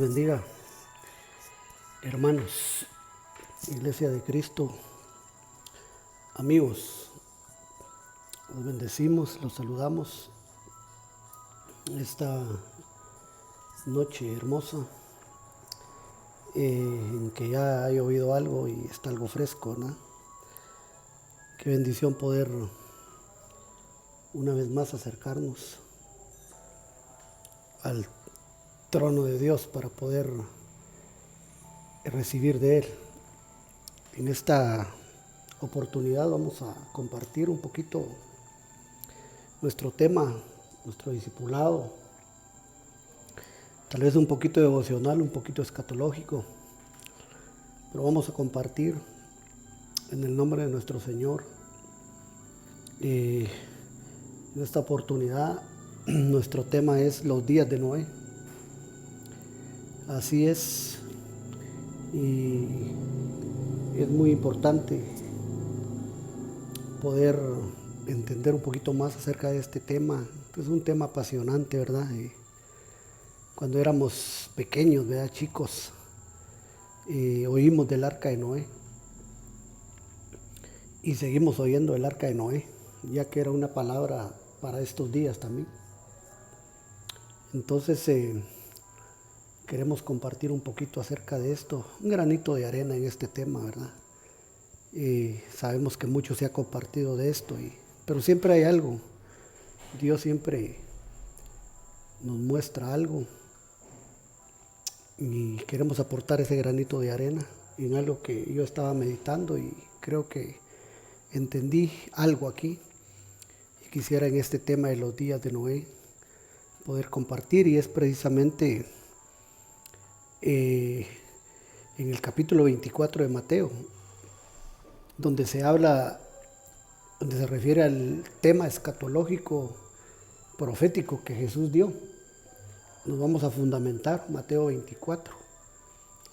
bendiga, hermanos, Iglesia de Cristo, amigos. Los bendecimos, los saludamos esta noche hermosa en que ya ha llovido algo y está algo fresco, ¿no? Qué bendición poder una vez más acercarnos al trono de Dios para poder recibir de Él. En esta oportunidad vamos a compartir un poquito nuestro tema, nuestro discipulado, tal vez un poquito devocional, un poquito escatológico, pero vamos a compartir en el nombre de nuestro Señor. En esta oportunidad nuestro tema es los días de Noé. Así es, y es muy importante poder entender un poquito más acerca de este tema. Es un tema apasionante, ¿verdad? Cuando éramos pequeños, ¿verdad? Chicos, oímos del arca de Noé y seguimos oyendo del arca de Noé, ya que era una palabra para estos días también. Entonces queremos compartir un poquito acerca de esto, un granito de arena en este tema, ¿verdad? Sabemos que mucho se ha compartido de esto, pero siempre hay algo. Dios siempre nos muestra algo y queremos aportar ese granito de arena en algo que yo estaba meditando y creo que entendí algo aquí y quisiera en este tema de los días de Noé poder compartir, y es precisamente en el capítulo 24 de Mateo, donde se habla, donde se refiere al tema escatológico profético que Jesús dio. Nos vamos a fundamentar Mateo 24.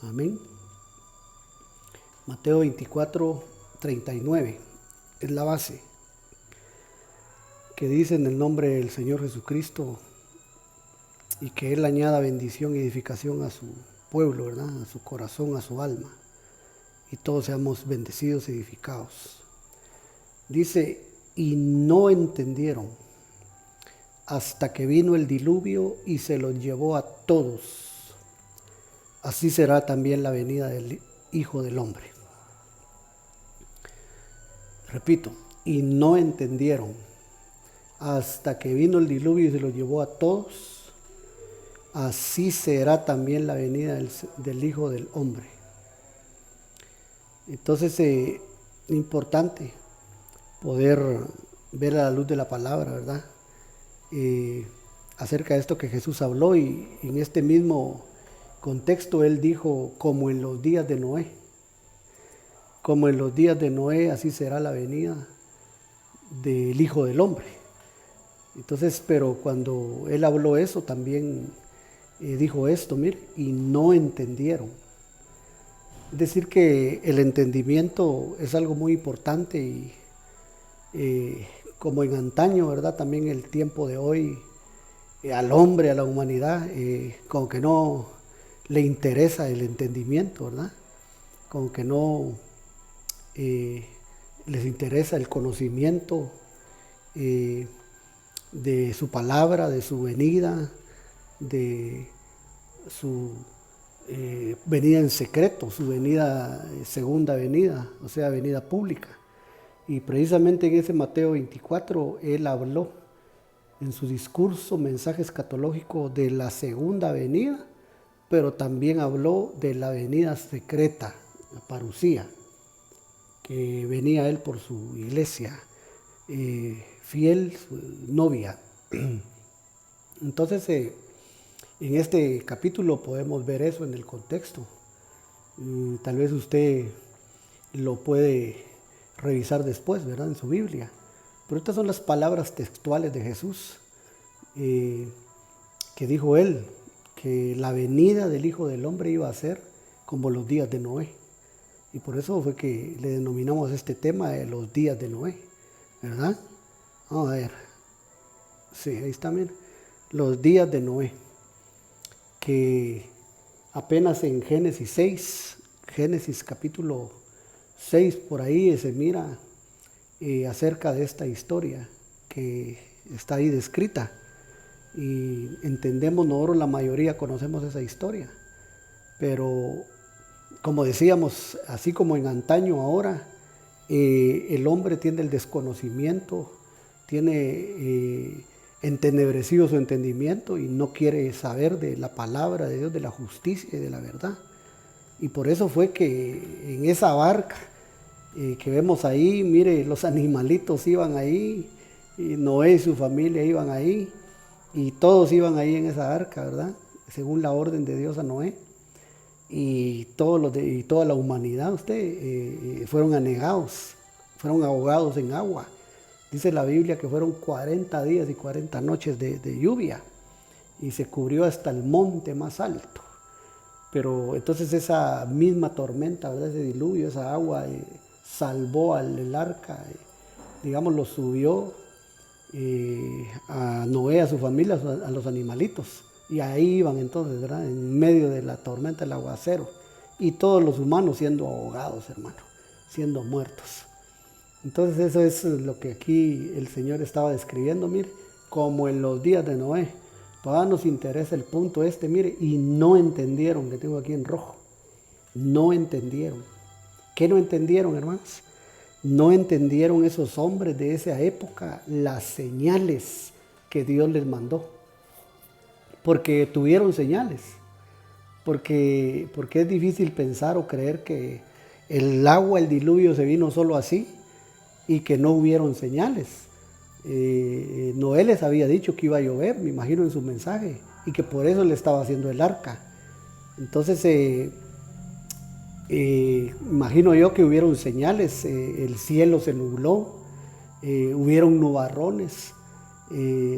Amén. Mateo 24, 39 es la base, que dice en el nombre del Señor Jesucristo, y que Él añada bendición y edificación a su pueblo, ¿verdad? A su corazón, a su alma, y todos seamos bendecidos y edificados. Dice, y no entendieron hasta que vino el diluvio y se los llevó a todos. Así será también la venida del Hijo del Hombre. Repito, y no entendieron hasta que vino el diluvio y se los llevó a todos. Así será también la venida del Hijo del Hombre. Entonces es importante poder ver a la luz de la palabra, ¿verdad? Acerca de esto que Jesús habló, y en este mismo contexto Él dijo, como en los días de Noé. Como en los días de Noé, así será la venida del Hijo del Hombre. Entonces, pero cuando Él habló eso, también dijo esto, mire, y no entendieron. Es decir, que el entendimiento es algo muy importante, y como en antaño, ¿verdad? También el tiempo de hoy, al hombre, a la humanidad, como que no le interesa el entendimiento, ¿verdad? Como que no les interesa el conocimiento de su palabra, de su venida, de su venida en secreto, su venida, segunda venida, o sea, venida pública. Y precisamente en ese Mateo 24, Él habló en su discurso, mensaje escatológico, de la segunda venida, pero también habló de la venida secreta, la parucía, que venía Él por su iglesia fiel, su novia. Entonces, en este capítulo podemos ver eso en el contexto. Tal vez usted lo puede revisar después, ¿verdad? En su Biblia. Pero estas son las palabras textuales de Jesús, que dijo Él, que la venida del Hijo del Hombre iba a ser como los días de Noé. Y por eso fue que le denominamos este tema de los días de Noé, ¿verdad? Vamos a ver. Sí, ahí está, miren. Los días de Noé. Que apenas en Génesis 6, Génesis capítulo 6, por ahí se mira acerca de esta historia que está ahí descrita. Y entendemos, nosotros la mayoría conocemos esa historia, pero como decíamos, así como en antaño ahora, el hombre tiene el desconocimiento, tiene entenebrecido su entendimiento y no quiere saber de la palabra de Dios, de la justicia y de la verdad. Y por eso fue que en esa barca que vemos ahí, mire, los animalitos iban ahí, y Noé y su familia iban ahí, y todos iban ahí en esa arca, ¿verdad? Según la orden de Dios a Noé. Y toda la humanidad, fueron anegados, fueron ahogados en agua. Dice la Biblia que fueron 40 días y 40 noches de lluvia, y se cubrió hasta el monte más alto. Pero entonces esa misma tormenta, ¿verdad? Ese diluvio, esa agua salvó al arca, digamos, lo subió a Noé, a su familia, a los animalitos. Y ahí iban entonces, ¿verdad? En medio de la tormenta, el aguacero. Y todos los humanos siendo ahogados, hermano, siendo muertos. Entonces eso es lo que aquí el Señor estaba describiendo, mire, como en los días de Noé. Todavía nos interesa el punto mire, y no entendieron, que tengo aquí en rojo. No entendieron. ¿Qué no entendieron, hermanos? No entendieron esos hombres de esa época las señales que Dios les mandó. Porque tuvieron señales. Porque es difícil pensar o creer que el agua, el diluvio se vino solo así y que no hubieron señales. Noé les había dicho que iba a llover, me imagino en su mensaje, y que por eso le estaba haciendo el arca. Entonces, imagino yo que hubieron señales, el cielo se nubló, hubieron nubarrones,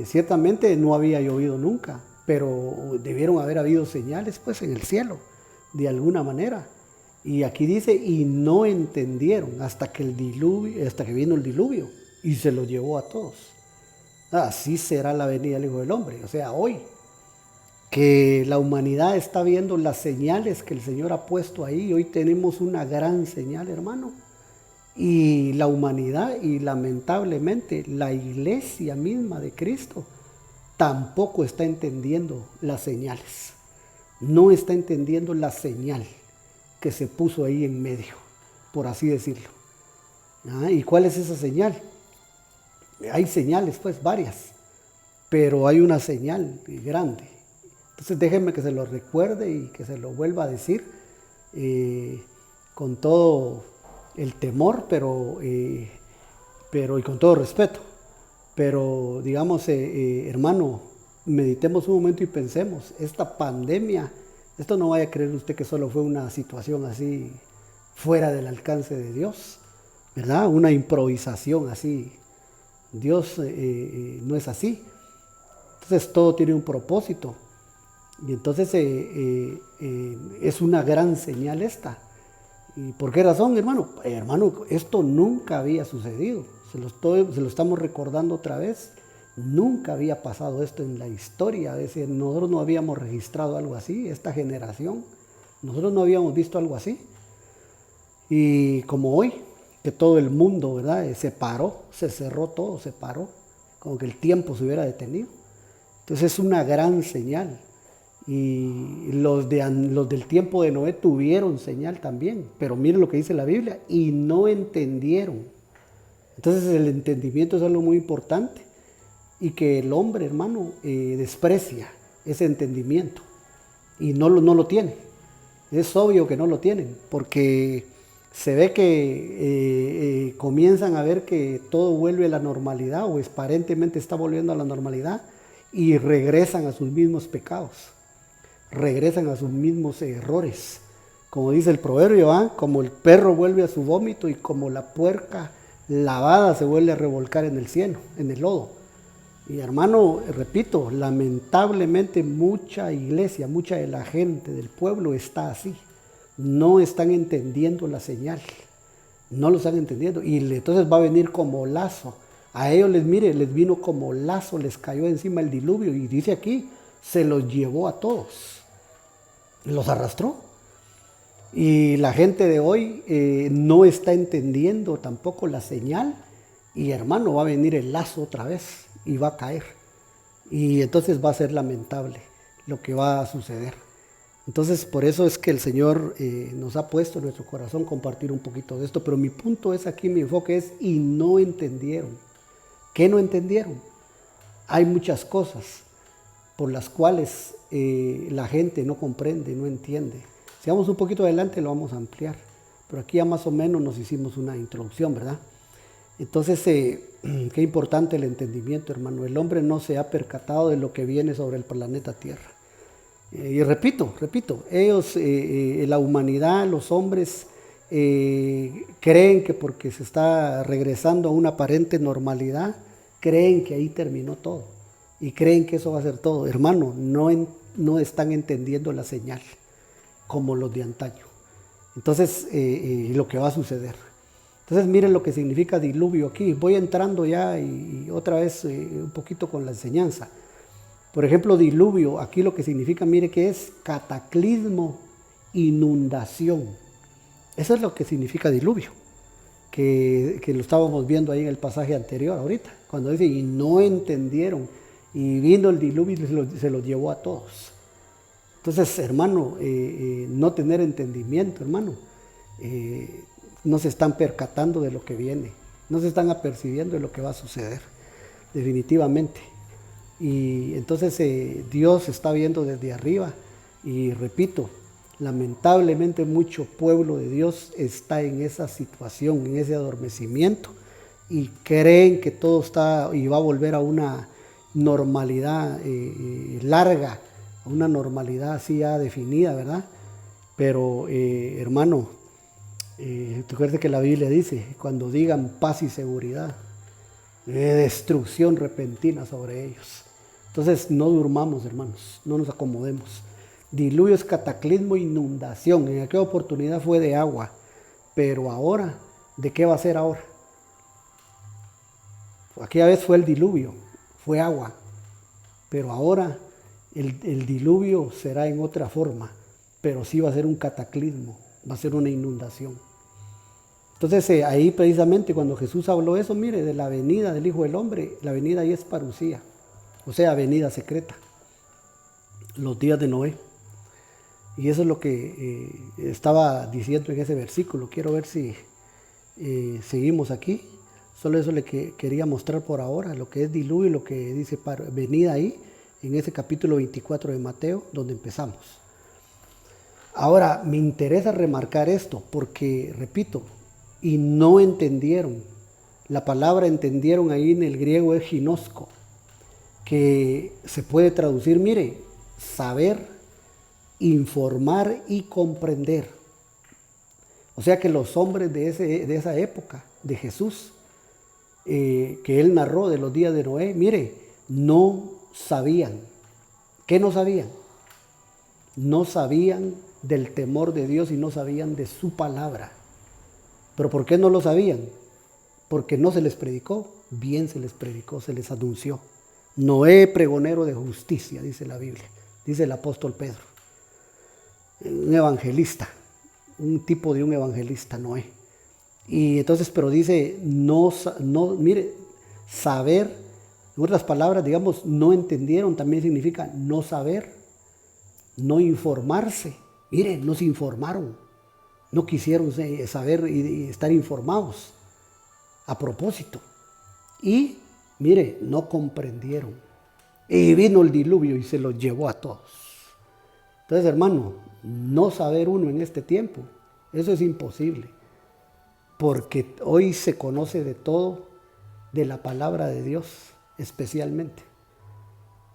ciertamente no había llovido nunca, pero debieron haber habido señales pues en el cielo, de alguna manera. Y aquí dice, y no entendieron hasta que vino el diluvio y se lo llevó a todos. Así será la venida del Hijo del Hombre. O sea, hoy que la humanidad está viendo las señales que el Señor ha puesto ahí, hoy tenemos una gran señal, hermano. Y la humanidad, y lamentablemente la iglesia misma de Cristo, tampoco está entendiendo las señales. No está entendiendo la señal que se puso ahí en medio, por así decirlo. ¿Y cuál es esa señal? Hay señales, pues, varias, pero hay una señal grande. Entonces déjenme que se lo recuerde y que se lo vuelva a decir con todo el temor, pero y con todo respeto. Pero digamos, hermano, meditemos un momento y pensemos, esta pandemia, esto no vaya a creer usted que solo fue una situación así fuera del alcance de Dios, ¿verdad? Una improvisación así. Dios no es así. Entonces todo tiene un propósito. Y entonces es una gran señal esta. ¿Y por qué razón, hermano? Hermano, esto nunca había sucedido. Se lo estamos recordando otra vez. Nunca había pasado esto en la historia. Es decir, nosotros no habíamos registrado algo así, esta generación. Nosotros no habíamos visto algo así. Y como hoy, que todo el mundo, ¿verdad? Se paró, se cerró todo, se paró, como que el tiempo se hubiera detenido. Entonces es una gran señal. Y los del tiempo de Noé tuvieron señal también, pero miren lo que dice la Biblia, y no entendieron. Entonces el entendimiento es algo muy importante, y que el hombre, hermano, desprecia ese entendimiento, y no lo tiene. Es obvio que no lo tienen, porque se ve que comienzan a ver que todo vuelve a la normalidad, o aparentemente está volviendo a la normalidad, y regresan a sus mismos pecados, regresan a sus mismos errores. Como dice el proverbio, como el perro vuelve a su vómito y como la puerca lavada se vuelve a revolcar en el cielo, en el lodo. Y hermano, repito, lamentablemente mucha iglesia, mucha de la gente del pueblo está así. No están entendiendo la señal, no lo están entendiendo. Y entonces va a venir como lazo. A ellos les vino como lazo, les cayó encima el diluvio. Y dice aquí, se los llevó a todos. los arrastró. Y la gente de hoy no está entendiendo tampoco la señal, y hermano, va a venir el lazo otra vez y va a caer. Y entonces va a ser lamentable lo que va a suceder. Entonces, por eso es que el Señor nos ha puesto en nuestro corazón compartir un poquito de esto. Pero mi punto es aquí, mi enfoque es, y no entendieron. ¿Qué no entendieron? Hay muchas cosas por las cuales la gente no comprende, no entiende. Si vamos un poquito adelante lo vamos a ampliar. Pero aquí ya más o menos nos hicimos una introducción, ¿verdad? Entonces, qué importante el entendimiento, hermano. El hombre no se ha percatado de lo que viene sobre el planeta Tierra. Y repito, ellos, la humanidad, los hombres, creen que porque se está regresando a una aparente normalidad, creen que ahí terminó todo. Y creen que eso va a ser todo. Hermano, no están entendiendo la señal como los de antaño. Entonces, lo que va a suceder. Entonces, miren lo que significa diluvio aquí. Voy entrando ya y otra vez un poquito con la enseñanza. Por ejemplo, diluvio, aquí lo que significa, mire que es cataclismo, inundación. Eso es lo que significa diluvio, que lo estábamos viendo ahí en el pasaje anterior ahorita, cuando dice, y no entendieron, y vino el diluvio y se los llevó a todos. Entonces, hermano, no tener entendimiento, hermano, no se están percatando de lo que viene, no se están apercibiendo de lo que va a suceder, definitivamente. Y entonces Dios está viendo desde arriba, y repito, lamentablemente mucho pueblo de Dios está en esa situación, en ese adormecimiento, y creen que todo está y va a volver a una normalidad larga, a una normalidad así ya definida, ¿verdad? Pero hermano, ¿te acuerdas que la Biblia dice, cuando digan paz y seguridad, destrucción repentina sobre ellos? Entonces no durmamos, hermanos, no nos acomodemos. Diluvio es cataclismo, inundación. En aquella oportunidad fue de agua, pero ahora, ¿de qué va a ser ahora? Aquella vez fue el diluvio, fue agua, pero ahora el diluvio será en otra forma, pero sí va a ser un cataclismo, va a ser una inundación. Entonces ahí precisamente cuando Jesús habló eso, mire, de la venida del Hijo del Hombre, la venida ahí es parucía, o sea, venida secreta, los días de Noé. Y eso es lo que estaba diciendo en ese versículo. Quiero ver si seguimos aquí. Solo eso le quería mostrar por ahora, lo que es diluvio y lo que dice venida ahí, en ese capítulo 24 de Mateo, donde empezamos. Ahora, me interesa remarcar esto, porque, repito, y no entendieron. La palabra entendieron ahí en el griego es ginosco, que se puede traducir, mire, saber, informar y comprender. O sea que los hombres de esa época, de Jesús, que él narró de los días de Noé, mire, no sabían. ¿Qué no sabían? No sabían del temor de Dios y no sabían de su palabra. ¿Pero por qué no lo sabían? Porque no se les predicó. Bien se les predicó, se les anunció. Noé, pregonero de justicia, dice la Biblia, dice el apóstol Pedro. Un evangelista, un tipo de un evangelista, Noé. Y entonces, pero dice, mire, saber, en otras palabras, digamos, no entendieron, también significa no saber, no informarse. Mire, no se informaron, no quisieron saber y estar informados a propósito. Y, mire, no comprendieron. Y vino el diluvio y se los llevó a todos. Entonces, hermano, no saber uno en este tiempo, eso es imposible. Porque hoy se conoce de todo, de la palabra de Dios especialmente.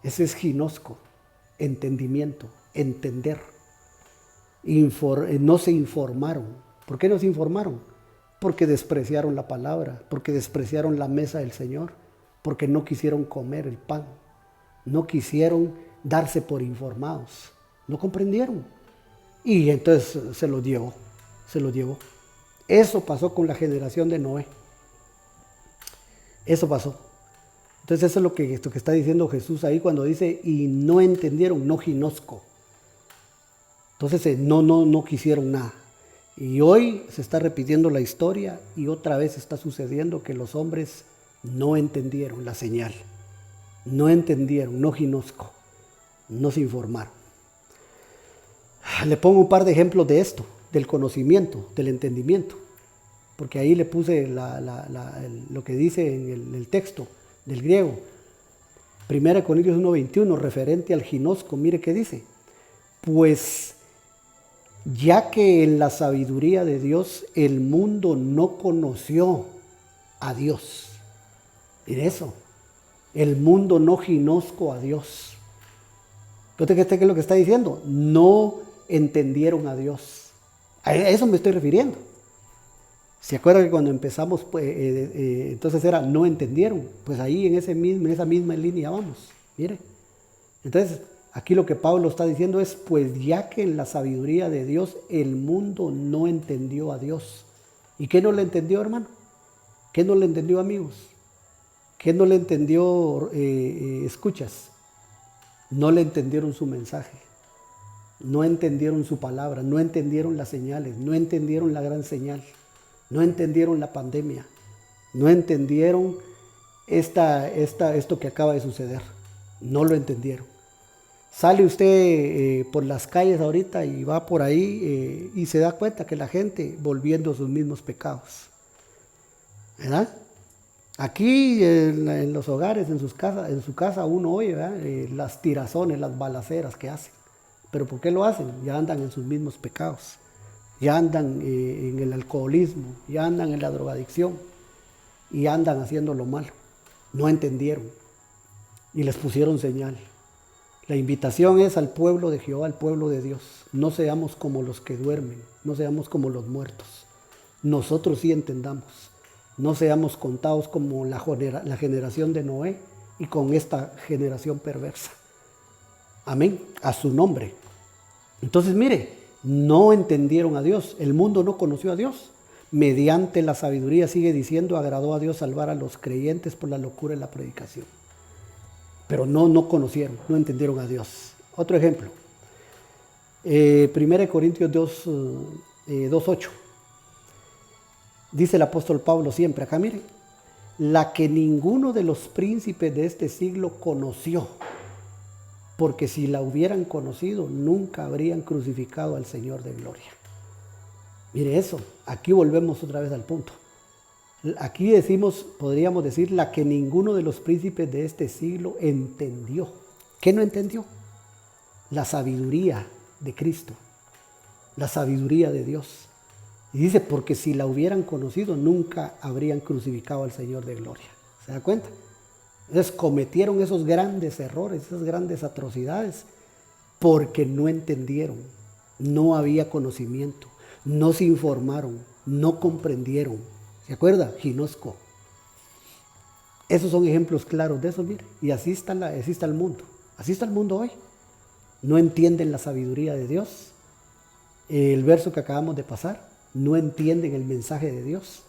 Ese es ginosco, entendimiento, entender. No se informaron. ¿Por qué no se informaron? Porque despreciaron la palabra, porque despreciaron la mesa del Señor, porque no quisieron comer el pan, no quisieron darse por informados, no comprendieron. Y entonces se los llevó. Eso pasó con la generación de Noé. Eso pasó. Entonces eso es esto que está diciendo Jesús ahí cuando dice, y no entendieron, no ginosco. Entonces no quisieron nada. Y hoy se está repitiendo la historia y otra vez está sucediendo que los hombres no entendieron la señal, no entendieron, no ginosco, no se informaron. Le pongo un par de ejemplos de esto, del conocimiento, del entendimiento, porque ahí le puse lo que dice en el texto del griego. 1 Corintios 1:21, referente al ginosco, mire qué dice. Pues ya que en la sabiduría de Dios el mundo no conoció a Dios. Mire eso, el mundo no ginosco a Dios. Entonces, ¿qué es lo que está diciendo? No entendieron a Dios. A eso me estoy refiriendo. ¿Se acuerdan que cuando empezamos, pues, entonces era no entendieron? Pues ahí en esa misma línea vamos. Mire. Entonces, aquí lo que Pablo está diciendo es, pues ya que en la sabiduría de Dios el mundo no entendió a Dios. ¿Y qué no le entendió, hermano? ¿Qué no le entendió, amigos? ¿Qué no le entendió, escuchas? No le entendieron su mensaje. No entendieron su palabra, no entendieron las señales, no entendieron la gran señal, no entendieron la pandemia, no entendieron esto que acaba de suceder, no lo entendieron. Sale usted por las calles ahorita y va por ahí y se da cuenta que la gente volviendo a sus mismos pecados, ¿verdad? Aquí en los hogares, en su casa uno oye, ¿verdad? Las tirazones, las balaceras que hacen. ¿Pero por qué lo hacen? Ya andan en sus mismos pecados, ya andan en el alcoholismo, ya andan en la drogadicción y andan haciendo lo malo. No entendieron y les pusieron señal. La invitación es al pueblo de Jehová, al pueblo de Dios. No seamos como los que duermen, no seamos como los muertos. Nosotros sí entendamos. No seamos contados como la generación de Noé y con esta generación perversa. Amén, a su nombre. Entonces, mire, no entendieron a Dios, el mundo no conoció a Dios. Mediante la sabiduría, sigue diciendo, agradó a Dios salvar a los creyentes por la locura de la predicación. Pero no conocieron, no entendieron a Dios. Otro ejemplo, 1 Corintios 2:8. Dice el apóstol Pablo siempre, acá mire, la que ninguno de los príncipes de este siglo conoció, porque si la hubieran conocido, nunca habrían crucificado al Señor de gloria. Mire eso, aquí volvemos otra vez al punto. Aquí podríamos decir, la que ninguno de los príncipes de este siglo entendió. ¿Qué no entendió? La sabiduría de Cristo, la sabiduría de Dios. Y dice, porque si la hubieran conocido, nunca habrían crucificado al Señor de gloria. ¿Se da cuenta? Entonces cometieron esos grandes errores, esas grandes atrocidades, porque no entendieron, no había conocimiento, no se informaron, no comprendieron. ¿Se acuerda? Ginosco. Esos son ejemplos claros de eso, mire. Y así está el mundo. Así está el mundo hoy. No entienden la sabiduría de Dios. El verso que acabamos de pasar, no entienden el mensaje de Dios.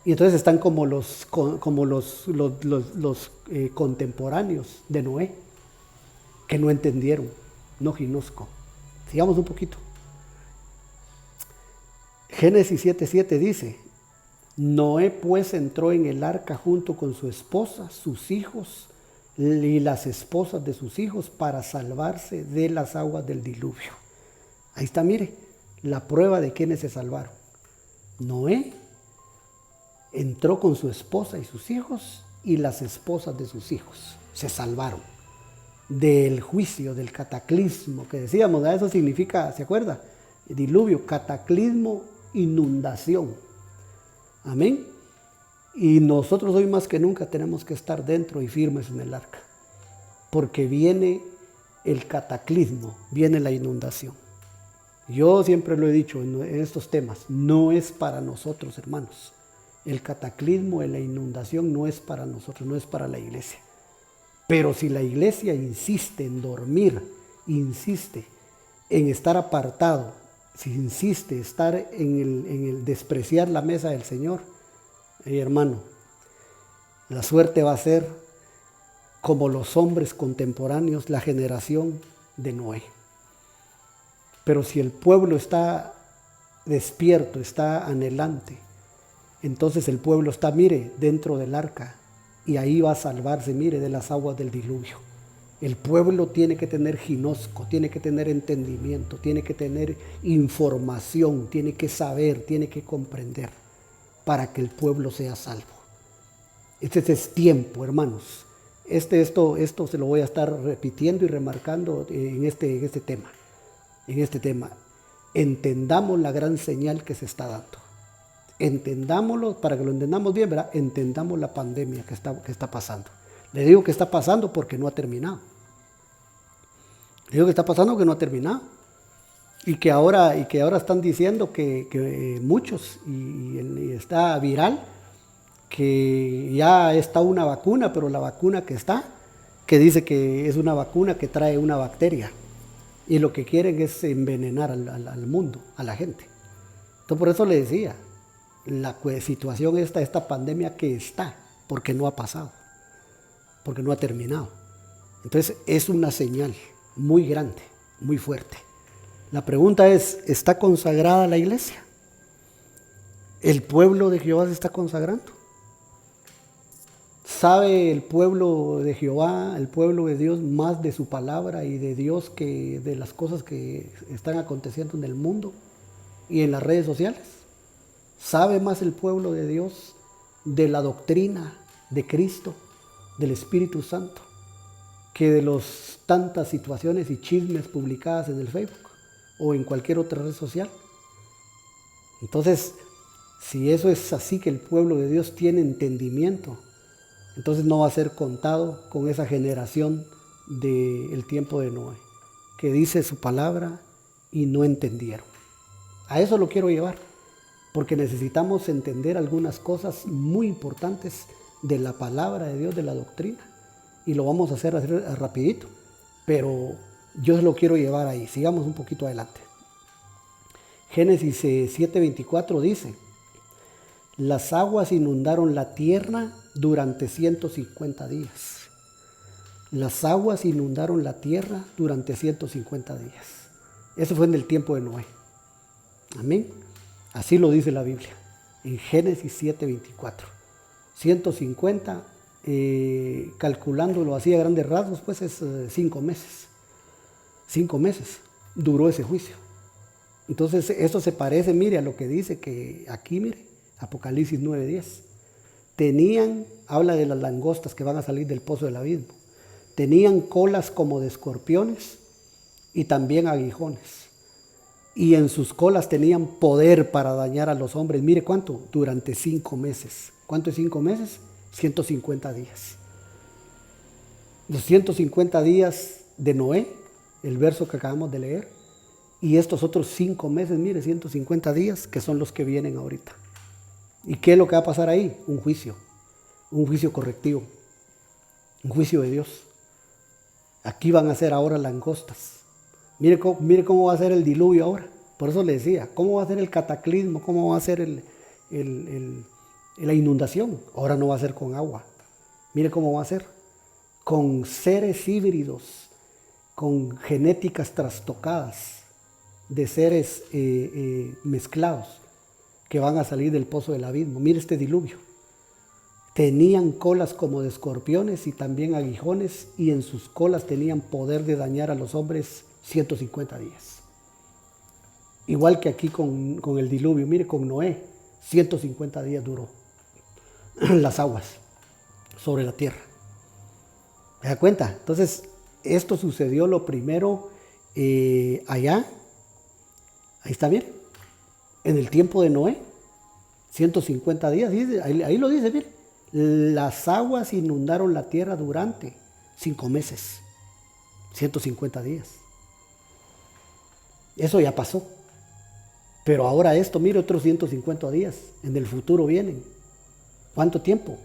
Y entonces están como los contemporáneos de Noé, que no entendieron, no ginosco. Sigamos un poquito. Génesis 7:7 dice, Noé pues entró en el arca junto con su esposa, sus hijos y las esposas de sus hijos para salvarse de las aguas del diluvio. Ahí está, mire, la prueba de quienes se salvaron. Noé entró con su esposa y sus hijos y las esposas de sus hijos. Se salvaron del juicio, del cataclismo que decíamos. Eso significa, ¿se acuerda? Diluvio, cataclismo, inundación. Amén. Y nosotros hoy más que nunca tenemos que estar dentro y firmes en el arca, porque viene el cataclismo, viene la inundación. Yo siempre lo he dicho en estos temas, no es para nosotros, hermanos. El cataclismo, la inundación no es para nosotros, no es para la iglesia. Pero si la iglesia insiste en dormir, insiste en estar apartado, si insiste en estar en el despreciar la mesa del Señor, hermano, la suerte va a ser como los hombres contemporáneos, la generación de Noé. Pero si el pueblo está despierto, está anhelante, entonces el pueblo está, mire, dentro del arca, y ahí va a salvarse, mire, de las aguas del diluvio. El pueblo tiene que tener ginosco, tiene que tener entendimiento, tiene que tener información, tiene que saber, tiene que comprender para que el pueblo sea salvo. Este es tiempo, hermanos. Esto se lo voy a estar repitiendo y remarcando en este tema. Entendamos la gran señal que se está dando. Entendámoslo, para que lo entendamos bien, ¿verdad? Entendamos la pandemia que está pasando. Le digo que está pasando porque no ha terminado. Le digo que está pasando porque no ha terminado. Y que ahora están diciendo que muchos, y está viral, que ya está una vacuna, pero la vacuna que dice que es una vacuna que trae una bacteria. Y lo que quieren es envenenar al mundo, a la gente. Entonces por eso le decía, la situación esta pandemia que está, porque no ha pasado, porque no ha terminado. Entonces es una señal muy grande, muy fuerte. La pregunta es, ¿está consagrada la iglesia? ¿El pueblo de Jehová se está consagrando? ¿Sabe el pueblo de Jehová, el pueblo de Dios, más de su palabra y de Dios que de las cosas que están aconteciendo en el mundo y en las redes sociales? ¿Sabe más el pueblo de Dios de la doctrina de Cristo, del Espíritu Santo, que de las tantas situaciones y chismes publicadas en el Facebook o en cualquier otra red social? Entonces, si eso es así, que el pueblo de Dios tiene entendimiento, entonces no va a ser contado con esa generación del tiempo de Noé, que dice su palabra y no entendieron. A eso lo quiero llevar, porque necesitamos entender algunas cosas muy importantes de la palabra de Dios, de la doctrina, y lo vamos a hacer rapidito, pero yo se lo quiero llevar ahí. Sigamos un poquito adelante. Génesis 7:24 dice: las aguas inundaron la tierra durante 150 días. Las aguas inundaron la tierra durante 150 días. Eso fue en el tiempo de Noé. Amén. Así lo dice la Biblia, en Génesis 7:24. 150, calculándolo así a grandes rasgos, pues es 5 meses. 5 meses duró ese juicio. Entonces eso se parece, mire, a lo que dice que aquí, mire, Apocalipsis 9:10. Habla de las langostas que van a salir del pozo del abismo. Tenían colas como de escorpiones y también aguijones. Y en sus colas tenían poder para dañar a los hombres. Mire cuánto, durante 5 meses. ¿Cuánto es 5 meses? 150 días. Los 150 días de Noé, el verso que acabamos de leer, y estos otros 5 meses, mire, 150 días, que son los que vienen ahorita. ¿Y qué es lo que va a pasar ahí? Un juicio correctivo, un juicio de Dios. Aquí van a ser ahora langostas. Mire cómo va a ser el diluvio ahora. Por eso le decía, ¿cómo va a ser el cataclismo? ¿Cómo va a ser la inundación? Ahora no va a ser con agua. Mire cómo va a ser. Con seres híbridos, con genéticas trastocadas de seres mezclados que van a salir del pozo del abismo. Mire este diluvio. Tenían colas como de escorpiones y también aguijones, y en sus colas tenían poder de dañar a los hombres 150 días. Igual que aquí con el diluvio, mire, con Noé, 150 días duró las aguas sobre la tierra. ¿Se da cuenta? Entonces, esto sucedió lo primero allá, ahí está bien, en el tiempo de Noé, 150 días, ahí lo dice, mire. Las aguas inundaron la tierra durante 5 meses, 150 días. Eso ya pasó. Pero ahora esto, mire, otros 150 días, en el futuro vienen. ¿Cuánto tiempo?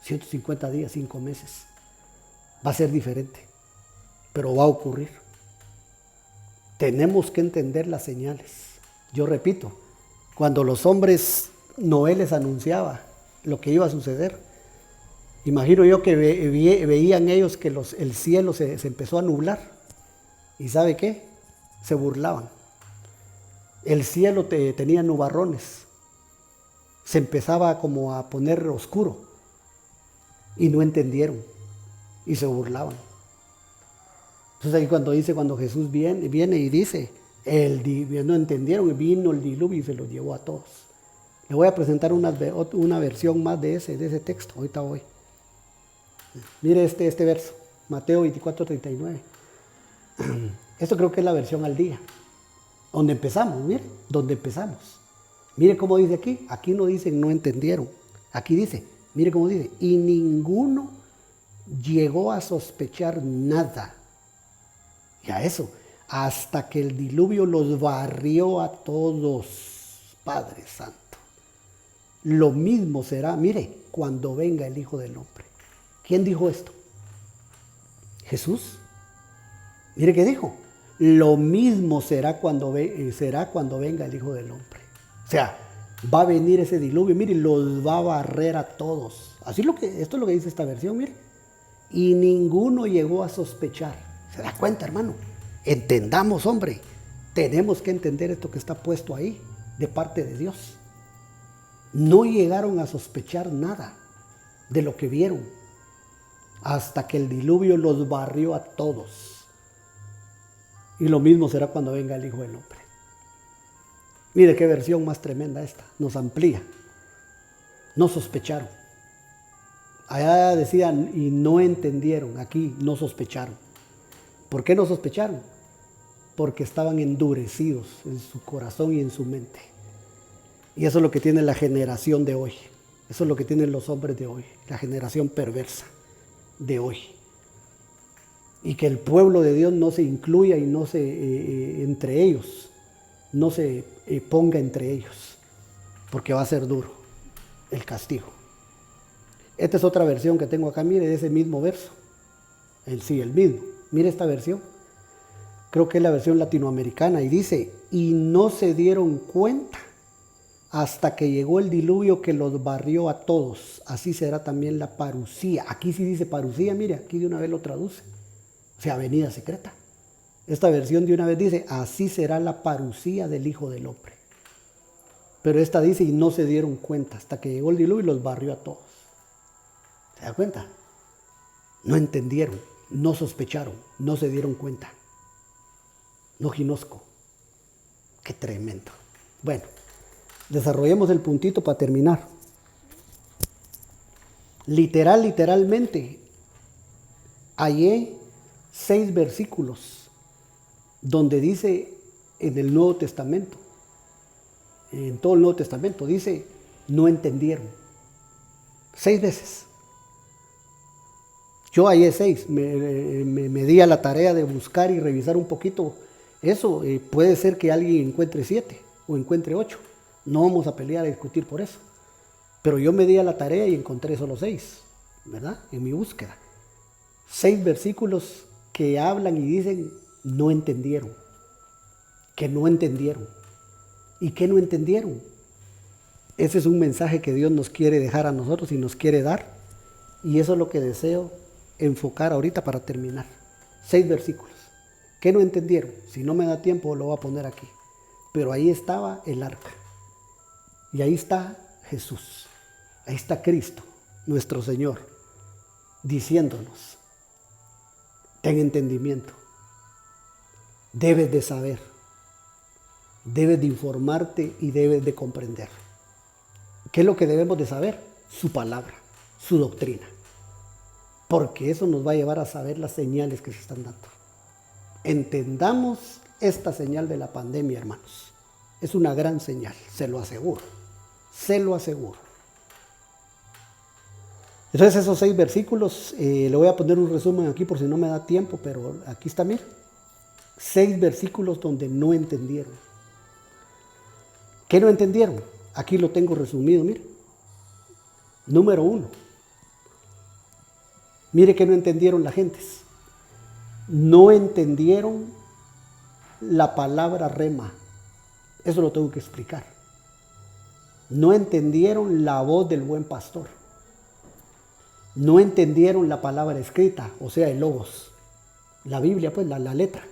150 días, 5 meses. Va a ser diferente, pero va a ocurrir. Tenemos que entender las señales. Yo repito, cuando los hombres, Noé les anunciaba lo que iba a suceder, imagino yo que veían ellos que el cielo se empezó a nublar. ¿Y sabe qué? Se burlaban. El cielo tenía nubarrones. Se empezaba como a poner oscuro. Y no entendieron. Y se burlaban. Entonces ahí cuando Jesús viene y dice, no entendieron, vino el diluvio y se los llevó a todos. Le voy a presentar una versión más de ese texto, ahorita voy. Mire este verso, Mateo 24:39. Esto creo que es la versión al día. Donde empezamos, mire, donde empezamos. Mire cómo dice aquí no dice no entendieron. Aquí dice, mire cómo dice, y ninguno llegó a sospechar nada. Ya eso, hasta que el diluvio los barrió a todos, Padre Santo. Lo mismo será, mire, cuando venga el Hijo del Hombre. ¿Quién dijo esto? Jesús. Mire qué dijo. Lo mismo será cuando venga el Hijo del Hombre. O sea, va a venir ese diluvio, mire, los va a barrer a todos. Esto es lo que dice esta versión, mire. Y ninguno llegó a sospechar. ¿Se da cuenta, hermano? Entendamos, hombre. Tenemos que entender esto que está puesto ahí, de parte de Dios. No llegaron a sospechar nada de lo que vieron, hasta que el diluvio los barrió a todos. Y lo mismo será cuando venga el Hijo del Hombre. Mire qué versión más tremenda esta. Nos amplía. No sospecharon. Allá decían y no entendieron. Aquí no sospecharon. ¿Por qué no sospecharon? Porque estaban endurecidos en su corazón y en su mente. Y eso es lo que tiene la generación de hoy. Eso es lo que tienen los hombres de hoy. La generación perversa de hoy. Y que el pueblo de Dios no se incluya y no se entre ellos, no se ponga entre ellos, porque va a ser duro el castigo. Esta es otra versión que tengo acá, mire, de ese mismo verso. El mismo. Mire esta versión. Creo que es la versión latinoamericana y dice, y no se dieron cuenta hasta que llegó el diluvio que los barrió a todos. Así será también la parucía. Aquí sí dice parucía, mire, aquí de una vez lo traduce. O sea, venida secreta. Esta versión de una vez dice, así será la parucía del Hijo del Hombre. Pero esta dice, y no se dieron cuenta hasta que llegó el diluvio y los barrió a todos. ¿Se da cuenta? No entendieron, no sospecharon, no se dieron cuenta. No ginosco. Qué tremendo. Bueno, desarrollemos el puntito para terminar. Literalmente, hallé 6 versículos donde dice en el Nuevo Testamento, en todo el Nuevo Testamento, dice, no entendieron. 6 veces. Yo hallé 6, me di a la tarea de buscar y revisar un poquito eso. Puede ser que alguien encuentre 7 o encuentre 8. No vamos a pelear a discutir por eso. Pero yo me di a la tarea y encontré solo 6, ¿verdad? En mi búsqueda. 6 versículos que hablan y dicen, no entendieron. Que no entendieron. ¿Y qué no entendieron? Ese es un mensaje que Dios nos quiere dejar a nosotros y nos quiere dar. Y eso es lo que deseo enfocar ahorita para terminar. 6 versículos. ¿Qué no entendieron? Si no me da tiempo lo voy a poner aquí. Pero ahí estaba el arca. Y ahí está Jesús. Ahí está Cristo, nuestro Señor, diciéndonos, ten entendimiento. Debes de saber. Debes de informarte y debes de comprender. ¿Qué es lo que debemos de saber? Su palabra, su doctrina. Porque eso nos va a llevar a saber las señales que se están dando. Entendamos esta señal de la pandemia, hermanos. Es una gran señal, se lo aseguro. Se lo aseguro. Entonces esos 6 versículos, le voy a poner un resumen aquí por si no me da tiempo, pero aquí está, mira. 6 versículos donde no entendieron. ¿Qué no entendieron? Aquí lo tengo resumido, mire. Número 1. Mire que no entendieron las gentes. No entendieron la palabra rema. Eso lo tengo que explicar. No entendieron la voz del buen pastor. No entendieron la palabra escrita, o sea, el logos. La Biblia, pues, la letra.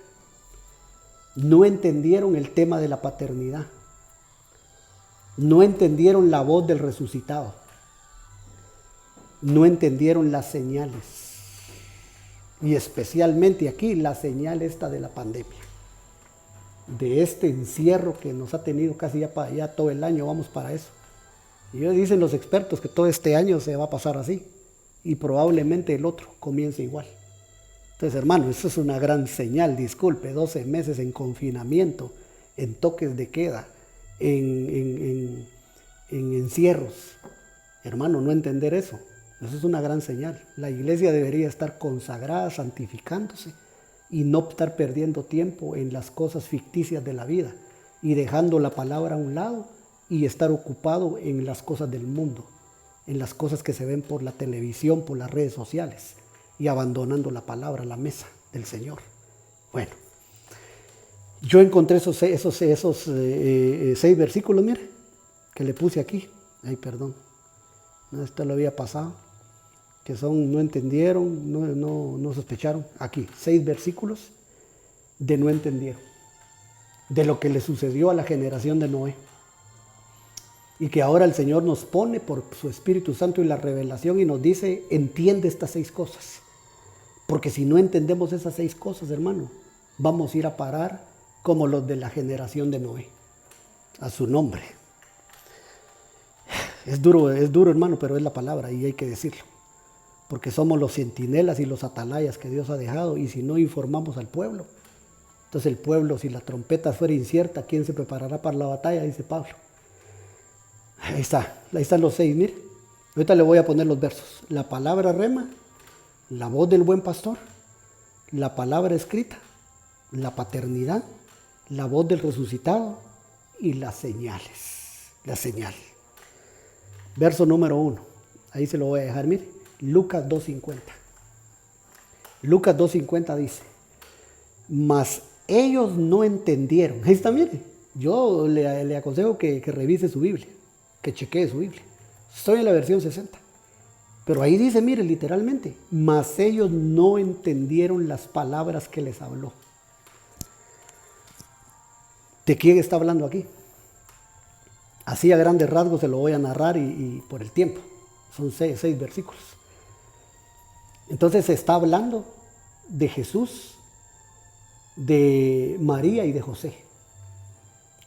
No entendieron el tema de la paternidad. No entendieron la voz del resucitado. No entendieron las señales. Y especialmente aquí la señal esta de la pandemia. De este encierro que nos ha tenido casi ya todo el año, vamos para eso. Y dicen los expertos que todo este año se va a pasar así. Y probablemente el otro comience igual. Entonces, hermano, eso es una gran señal. Disculpe, 12 meses en confinamiento, en toques de queda, en encierros. Hermano, no entender eso. Eso es una gran señal. La iglesia debería estar consagrada, santificándose y no estar perdiendo tiempo en las cosas ficticias de la vida y dejando la palabra a un lado y estar ocupado en las cosas del mundo, en las cosas que se ven por la televisión, por las redes sociales y abandonando la palabra, la mesa del Señor. Bueno, yo encontré esos 6 versículos, mire, que le puse aquí. Ay, perdón, esto lo había pasado. Que son, no entendieron, no sospecharon. Aquí, 6 versículos de no entendieron. De lo que le sucedió a la generación de Noé. Y que ahora el Señor nos pone por su Espíritu Santo y la revelación y nos dice, entiende estas 6 cosas. Porque si no entendemos esas 6 cosas, hermano, vamos a ir a parar como los de la generación de Noé. A su nombre. Es duro, hermano, pero es la palabra y hay que decirlo. Porque somos los centinelas y los atalayas que Dios ha dejado, y si no informamos al pueblo, entonces el pueblo, si la trompeta fuera incierta, ¿quién se preparará para la batalla? Dice Pablo. Ahí están los 6, mire. Ahorita le voy a poner los versos. La palabra rema, la voz del buen pastor, la palabra escrita, la paternidad, la voz del resucitado y las señales. La señal. Verso número 1. Ahí se lo voy a dejar, mire. Lucas 2.50. Lucas 2.50 dice, mas ellos no entendieron. Ahí está, mire. Yo le aconsejo que revise su Biblia, que chequee su Biblia. Estoy en la versión 60. Pero ahí dice, mire, literalmente, mas ellos no entendieron las palabras que les habló. ¿De quién está hablando aquí? Así a grandes rasgos se lo voy a narrar y por el tiempo. Son 6 versículos. Entonces se está hablando de Jesús, de María y de José.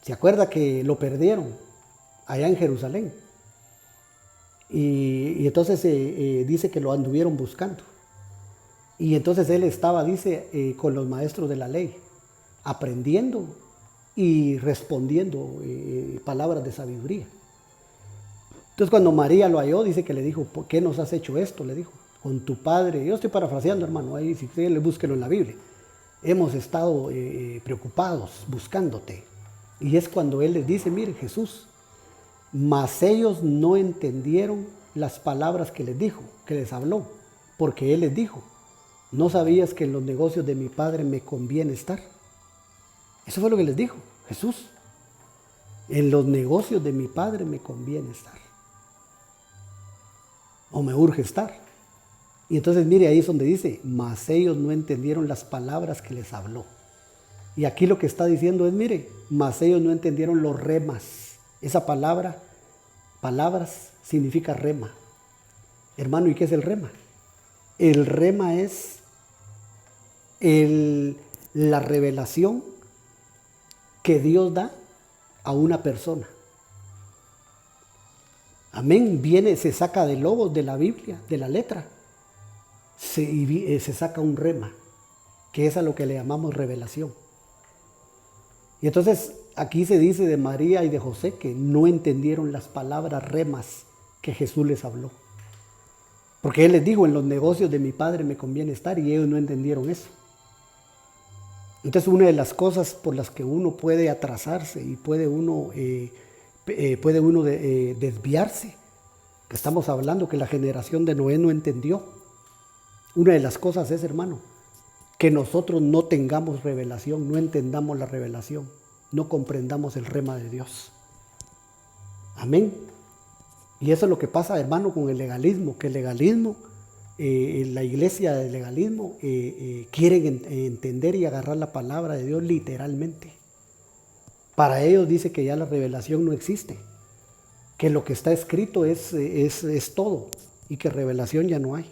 ¿Se acuerda que lo perdieron allá en Jerusalén? Y entonces dice que lo anduvieron buscando. Y entonces él estaba, dice, con los maestros de la ley, aprendiendo y respondiendo palabras de sabiduría. Entonces cuando María lo halló, dice que le dijo, ¿por qué nos has hecho esto? Le dijo, con tu padre. Yo estoy parafraseando, hermano, ahí si quiere búsquelo en la Biblia. Hemos estado preocupados, buscándote. Y es cuando él les dice, mire, Jesús, mas ellos no entendieron las palabras que les dijo, que les habló, porque él les dijo, ¿no sabías que en los negocios de mi padre me conviene estar? Eso fue lo que les dijo Jesús. En los negocios de mi padre me conviene estar. O me urge estar. Y entonces mire, ahí es donde dice, mas ellos no entendieron las palabras que les habló. Y aquí lo que está diciendo es, mire, mas ellos no entendieron los remas. Esa palabra, palabras, significa rema. Hermano, ¿y qué es el rema? El rema es la revelación que Dios da a una persona. Amén. Se saca de logos de la Biblia, de la letra. Se saca un rema, que es a lo que le llamamos revelación. Y entonces aquí se dice de María y de José que no entendieron las palabras remas que Jesús les habló. Porque Él les dijo, en los negocios de mi padre me conviene estar, y ellos no entendieron eso. Entonces una de las cosas por las que uno puede atrasarse y puede uno desviarse, que estamos hablando que la generación de Noé no entendió. Una de las cosas es, hermano, que nosotros no tengamos revelación, no entendamos la revelación, no comprendamos el rema de Dios. Amén. Y eso es lo que pasa, hermano, con el legalismo, que el legalismo la iglesia del legalismo quieren entender y agarrar la palabra de Dios literalmente. Para ellos dice que ya la revelación no existe, que lo que está escrito es todo y que revelación ya no hay.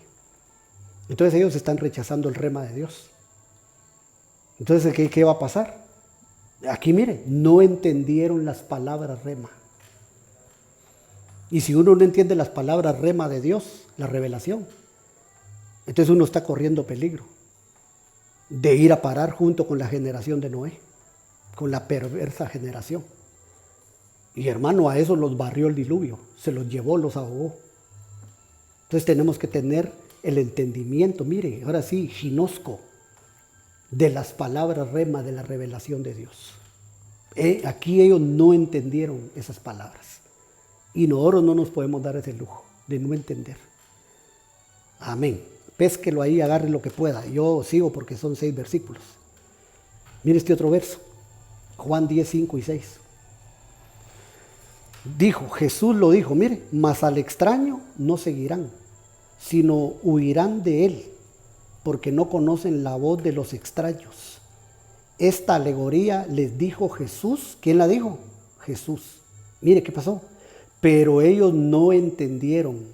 Entonces ellos están rechazando el rema de Dios. Entonces, ¿qué va a pasar? Aquí mire, no entendieron las palabras rema. Y si uno no entiende las palabras rema de Dios, la revelación, entonces uno está corriendo peligro de ir a parar junto con la generación de Noé, con la perversa generación. Y hermano, a eso los barrió el diluvio, se los llevó, los ahogó. Entonces tenemos que tener el entendimiento, mire, ahora sí, ginosco, de las palabras rema de la revelación de Dios. Aquí ellos no entendieron esas palabras. Y nosotros no nos podemos dar ese lujo de no entender. Amén. Pésquelo ahí, agarre lo que pueda. Yo sigo porque son 6 versículos. Mire este otro verso. Juan 10, 5 y 6. Jesús lo dijo, mire, mas al extraño no seguirán, sino huirán de él, porque no conocen la voz de los extraños. Esta alegoría les dijo Jesús. ¿Quién la dijo? Jesús. Mire qué pasó. Pero ellos no entendieron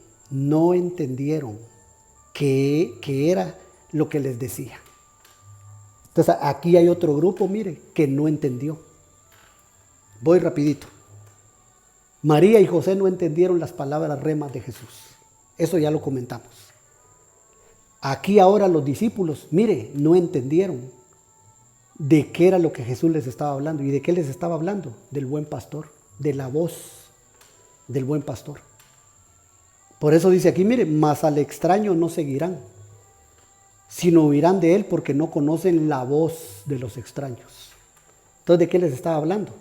qué era lo que les decía. Entonces aquí hay otro grupo, mire, que no entendió. Voy rapidito. María y José no entendieron las palabras remas de Jesús. Eso ya lo comentamos. Aquí ahora los discípulos, mire, no entendieron de qué era lo que Jesús les estaba hablando. ¿Y de qué les estaba hablando? Del buen pastor, de la voz del buen pastor. Por eso dice aquí, mire, mas al extraño no seguirán, sino huirán de él porque no conocen la voz de los extraños. Entonces, ¿de qué les estaba hablando?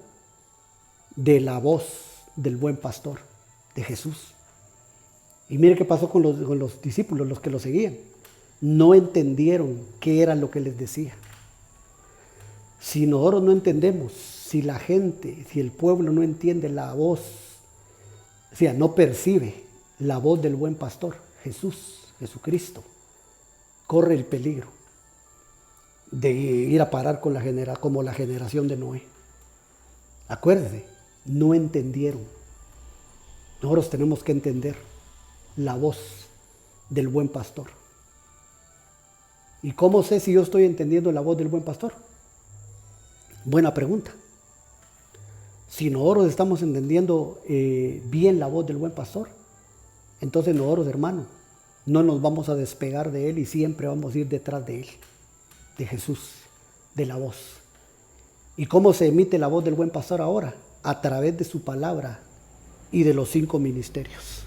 De la voz del buen pastor, de Jesús. Y mire qué pasó con los discípulos, los que lo seguían. No entendieron qué era lo que les decía. Si nosotros no entendemos, si la gente, si el pueblo no entiende la voz, o sea, no percibe la voz del buen pastor, Jesucristo, corre el peligro de ir a parar con como la generación de Noé. Acuérdese, no entendieron. Nosotros tenemos que entender la voz del buen pastor. ¿Y cómo sé si yo estoy entendiendo la voz del buen pastor? Buena pregunta. Si nosotros estamos entendiendo bien la voz del buen pastor, entonces nosotros, hermano, no nos vamos a despegar de él y siempre vamos a ir detrás de él, de Jesús, de la voz. ¿Y cómo se emite la voz del buen pastor ahora? A través de su palabra y de los 5 ministerios.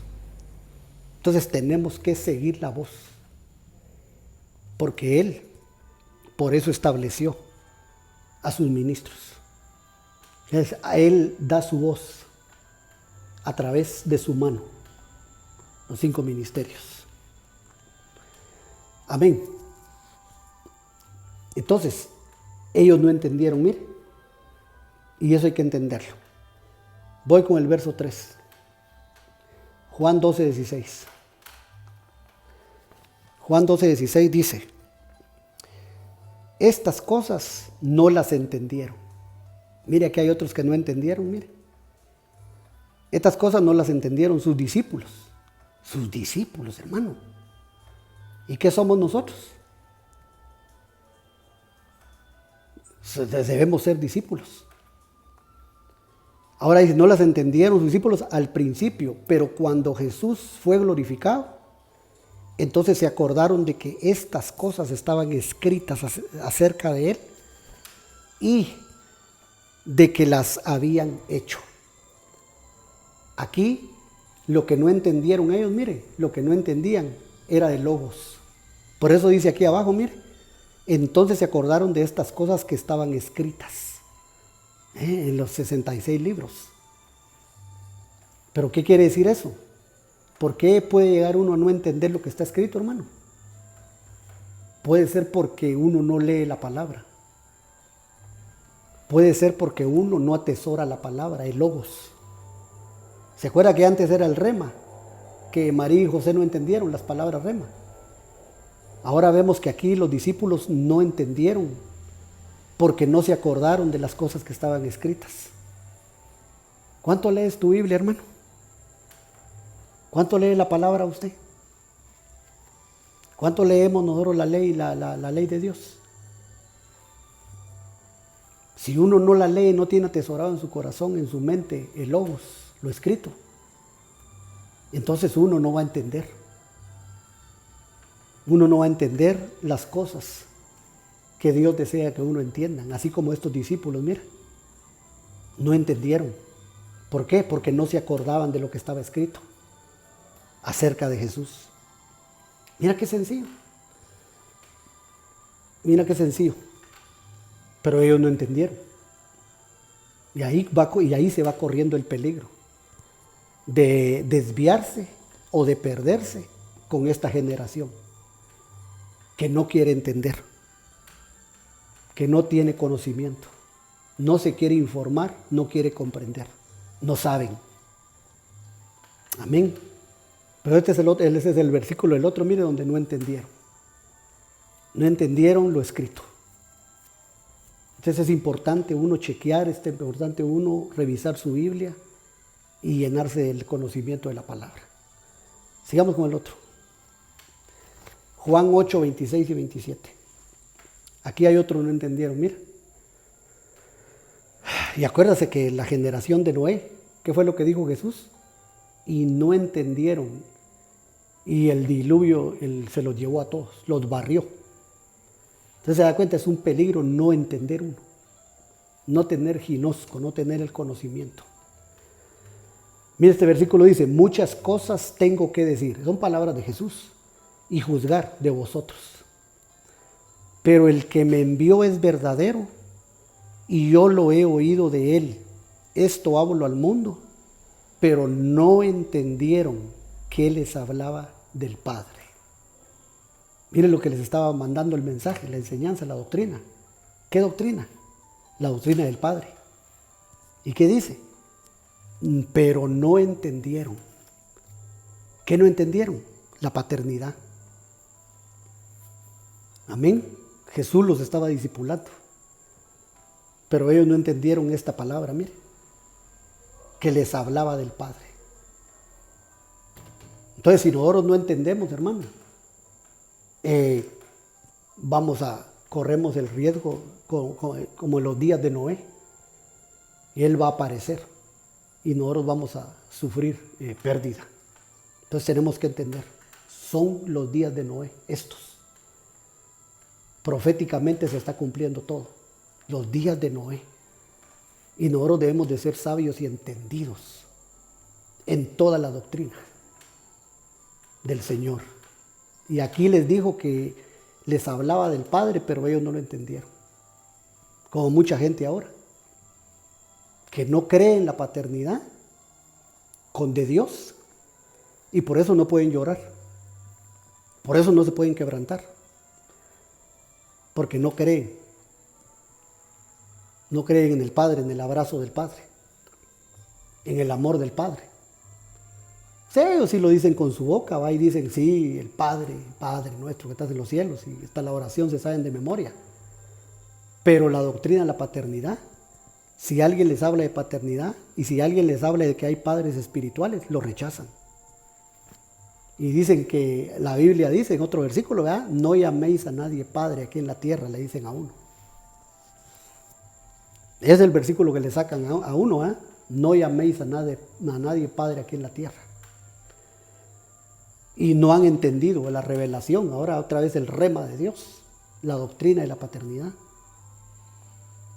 Entonces tenemos que seguir la voz, porque él, por eso estableció a sus ministros. A él da su voz a través de su mano, los 5 ministerios. Amén. Entonces, ellos no entendieron, mire, y eso hay que entenderlo. Voy con el verso 3. Juan 12, 16. Juan 12, 16 dice: estas cosas no las entendieron. Mire, aquí hay otros que no entendieron, mire. Estas cosas no las entendieron sus discípulos. Sus discípulos, hermano. ¿Y qué somos nosotros? Debemos ser discípulos. Ahora dice, no las entendieron sus discípulos al principio, pero cuando Jesús fue glorificado, entonces se acordaron de que estas cosas estaban escritas acerca de él y de que las habían hecho. Aquí lo que no entendieron ellos, mire, lo que no entendían era de Logos. Por eso dice aquí abajo, mire, entonces se acordaron de estas cosas que estaban escritas en los 66 libros. ¿Pero qué quiere decir eso? ¿Por qué puede llegar uno a no entender lo que está escrito, hermano? Puede ser porque uno no lee la palabra. Puede ser porque uno no atesora la palabra, el logos. ¿Se acuerda que antes era el rema? Que María y José no entendieron las palabras rema. Ahora vemos que aquí los discípulos no entendieron porque no se acordaron de las cosas que estaban escritas. ¿Cuánto lees tu Biblia, hermano? ¿Cuánto lee la palabra usted? ¿Cuánto leemos nosotros la ley, la ley de Dios? Si uno no la lee, no tiene atesorado en su corazón, en su mente, el logos, lo escrito, entonces uno no va a entender. Uno no va a entender las cosas que Dios desea que uno entienda. Así como estos discípulos, mira, no entendieron. ¿Por qué? Porque no se acordaban de lo que estaba escrito acerca de Jesús. Mira qué sencillo. Mira qué sencillo. Pero ellos no entendieron. Y ahí se va corriendo el peligro de desviarse o de perderse con esta generación que no quiere entender, que no tiene conocimiento, no se quiere informar, no quiere comprender, no saben. Amén. Pero ese es el versículo del otro, mire, donde no entendieron. No entendieron lo escrito. Entonces es importante uno chequear, es importante uno revisar su Biblia y llenarse del conocimiento de la palabra. Sigamos con el otro. Juan 8, 26 y 27. Aquí hay otro, no entendieron, mira. Y acuérdate que la generación de Noé, ¿qué fue lo que dijo Jesús? Y no entendieron. Y el diluvio se los llevó a todos, los barrió. Entonces se da cuenta, es un peligro no entender uno. No tener ginosco, no tener el conocimiento. Mira, este versículo dice, muchas cosas tengo que decir. Son palabras de Jesús. Y juzgar de vosotros. Pero el que me envió es verdadero y yo lo he oído de él. Esto hablo al mundo, pero no entendieron que les hablaba del Padre. Miren lo que les estaba mandando el mensaje, la enseñanza, la doctrina. ¿Qué doctrina? La doctrina del Padre. ¿Y qué dice? Pero no entendieron. ¿Qué no entendieron? La paternidad. Amén. Jesús los estaba discipulando. Pero ellos no entendieron esta palabra, mire, que les hablaba del Padre. Entonces, si nosotros no entendemos, hermano, corremos el riesgo como en los días de Noé. Y Él va a aparecer y nosotros vamos a sufrir pérdida. Entonces tenemos que entender, son los días de Noé estos. Proféticamente se está cumpliendo todo. Los días de Noé. Y nosotros debemos de ser sabios y entendidos en toda la doctrina del Señor. Y aquí les dijo que les hablaba del Padre, pero ellos no lo entendieron. Como mucha gente ahora, que no cree en la paternidad de Dios, y por eso no pueden llorar. Por eso no se pueden quebrantar. Porque no creen. No creen en el Padre, en el abrazo del Padre, en el amor del Padre. Sí, ellos sí lo dicen con su boca, va y dicen, sí, el Padre nuestro que estás en los cielos, y está la oración, se saben de memoria. Pero la doctrina de la paternidad, si alguien les habla de paternidad y si alguien les habla de que hay padres espirituales, lo rechazan. Y dicen que la Biblia dice en otro versículo, ¿verdad? No llaméis a nadie padre aquí en la tierra, le dicen a uno. Es el versículo que le sacan a uno, ¿eh? No llaméis a nadie padre aquí en la tierra. Y no han entendido la revelación, ahora otra vez el rema de Dios, la doctrina de la paternidad.